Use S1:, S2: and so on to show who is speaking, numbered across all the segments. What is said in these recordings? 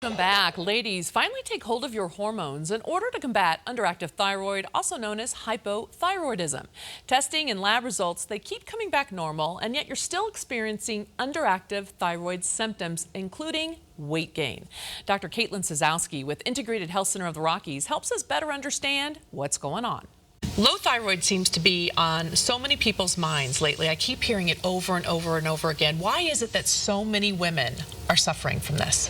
S1: Welcome back. Ladies, finally take hold of your hormones in order to combat underactive thyroid, also known as hypothyroidism. Testing and lab results, they keep coming back normal, and yet you're still experiencing underactive thyroid symptoms, including weight gain. Dr. Caitlin Sazowski with Integrated Health Center of the Rockies helps us better understand what's going on. Low thyroid seems to be on so many people's minds lately. I keep hearing it over and over and over again. Why is it that so many women are suffering from this?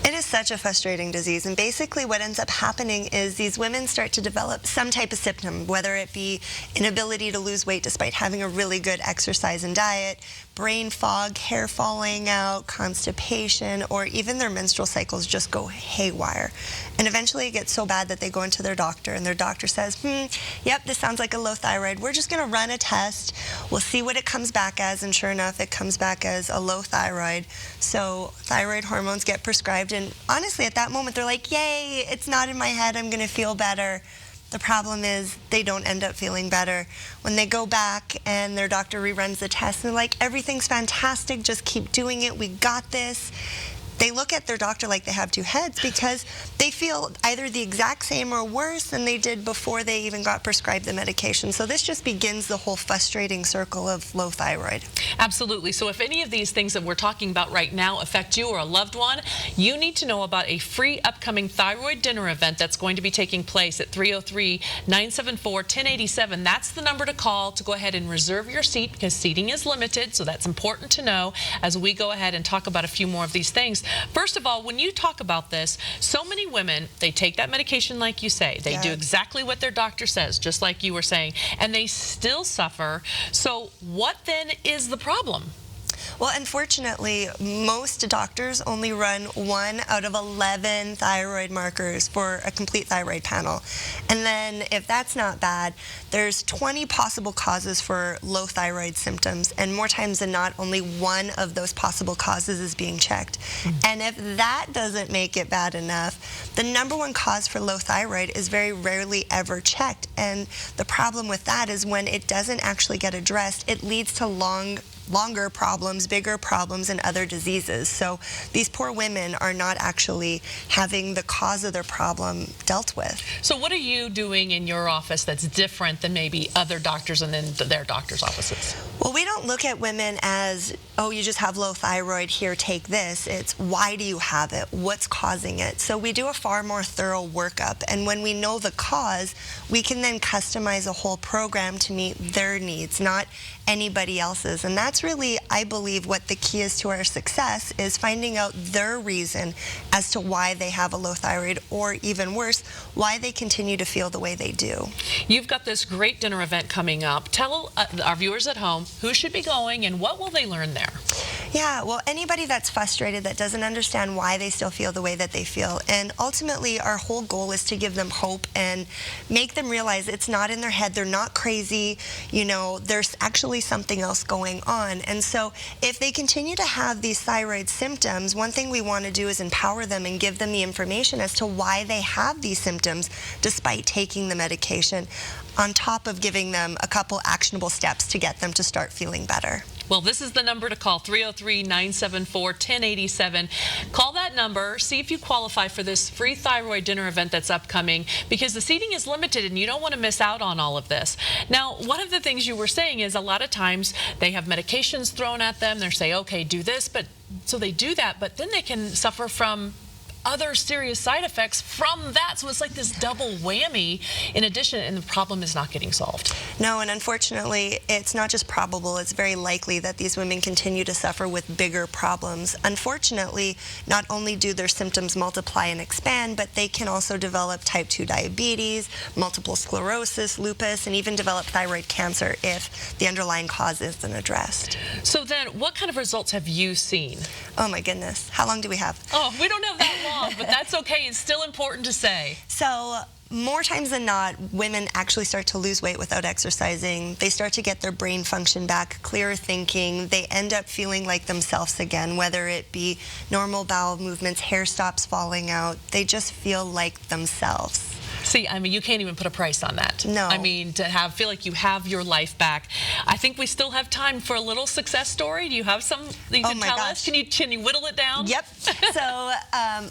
S2: It is such a frustrating disease, and basically what ends up happening is these women start to develop some type of symptom, whether it be inability to lose weight despite having a really good exercise and diet, brain fog, hair falling out, constipation, or even their menstrual cycles just go haywire. And eventually it gets so bad that they go into their doctor, and their doctor says, yep, this sounds like a low thyroid. We're just going to run a test. We'll see what it comes back as, and sure enough, it comes back as a low thyroid. So thyroid hormones get prescribed, and honestly, at that moment, they're like, yay, it's not in my head, I'm going to feel better. The problem is they don't end up feeling better. When they go back and their doctor reruns the test, and they're like, everything's fantastic, just keep doing it, we got this. They look at their doctor like they have two heads because they feel either the exact same or worse than they did before they even got prescribed the medication. So this just begins the whole frustrating circle of low thyroid.
S1: Absolutely. So if any of these things that we're talking about right now affect you or a loved one, you need to know about a free upcoming thyroid dinner event that's going to be taking place at 303-974-1087. That's the number to call to go ahead and reserve your seat, because seating is limited, so that's important to know as we go ahead and talk about a few more of these things. First of all, when you talk about this, so many women, they take that medication like you say. They do exactly what their doctor says, just like you were saying, and they still suffer. So what then is the problem?
S2: Well, unfortunately, most doctors only run 1 out of 11 thyroid markers for a complete thyroid panel. And then if that's not bad, there's 20 possible causes for low thyroid symptoms, and more times than not, only one of those possible causes is being checked. And if that doesn't make it bad enough, the #1 cause for low thyroid is very rarely ever checked. And the problem with that is when it doesn't actually get addressed, it leads to longer problems, bigger problems, and other diseases. So these poor women are not actually having the cause of their problem dealt with.
S1: So what are you doing in your office that's different than maybe other doctors and then their doctors' offices?
S2: Well, we don't look at women as, oh, you just have low thyroid, here, take this. It's why do you have it? What's causing it? So we do a far more thorough workup, and when we know the cause, we can then customize a whole program to meet their needs, not anybody else's. And that's really, I believe, what the key is to our success, is finding out their reason as to why they have a low thyroid, or even worse, why they continue to feel the way they do.
S1: You've got this great dinner event coming up. Tell our viewers at home who should be going and what will they learn there?
S2: Yeah, well, anybody that's frustrated, that doesn't understand why they still feel the way that they feel. And ultimately, our whole goal is to give them hope and make them realize it's not in their head. They're not crazy. You know, there's actually something else going on. And so if they continue to have these thyroid symptoms, one thing we want to do is empower them and give them the information as to why they have these symptoms despite taking the medication, on top of giving them a couple actionable steps to get them to start feeling better.
S1: Well, this is the number to call, 303-974-1087. Call that number, see if you qualify for this free thyroid dinner event that's upcoming, because the seating is limited and you don't want to miss out on all of this. Now, one of the things you were saying is a lot of times they have medications thrown at them. They say, okay, do this, but so they do that, but then they can suffer from other serious side effects from that. So it's like this double whammy in addition, and the problem is not getting solved.
S2: No, and unfortunately, it's not just probable, it's very likely that these women continue to suffer with bigger problems. Unfortunately, not only do their symptoms multiply and expand, but they can also develop type 2 diabetes, multiple sclerosis, lupus, and even develop thyroid cancer if the underlying cause isn't addressed.
S1: So then, what kind of results have you seen?
S2: Oh my goodness, how long do we have?
S1: Oh, we don't have that long, but that's okay. It's still important to say.
S2: So more times than not, women actually start to lose weight without exercising. They start to get their brain function back, clearer thinking. They end up feeling like themselves again, whether it be normal bowel movements, hair stops falling out. They just feel like themselves.
S1: See, I mean, you can't even put a price on that.
S2: No.
S1: I mean, to feel like you have your life back. I think we still have time for a little success story. Do you have some that you can tell us? Can you whittle it down?
S2: Yep. So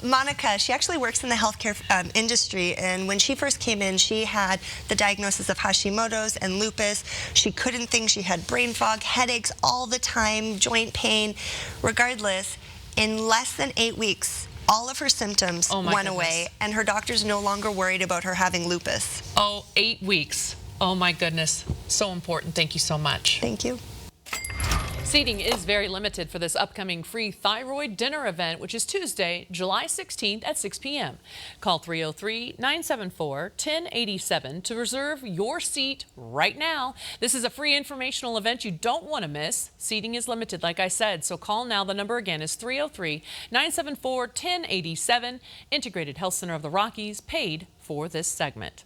S2: Monica, she actually works in the healthcare industry, and when she first came in, she had the diagnosis of Hashimoto's and lupus. She couldn't think. She had brain fog, headaches all the time, joint pain. Regardless, in less than 8 weeks, all of her symptoms went away, and her doctor's no longer worried about her having lupus.
S1: Oh, 8 weeks. Oh my goodness. So important. Thank you so much.
S2: Thank you.
S1: Seating is very limited for this upcoming free thyroid dinner event, which is Tuesday, July 16th at 6 p.m. Call 303-974-1087 to reserve your seat right now. This is a free informational event you don't want to miss. Seating is limited, like I said, so call now. The number again is 303-974-1087. Integrated Health Center of the Rockies paid for this segment.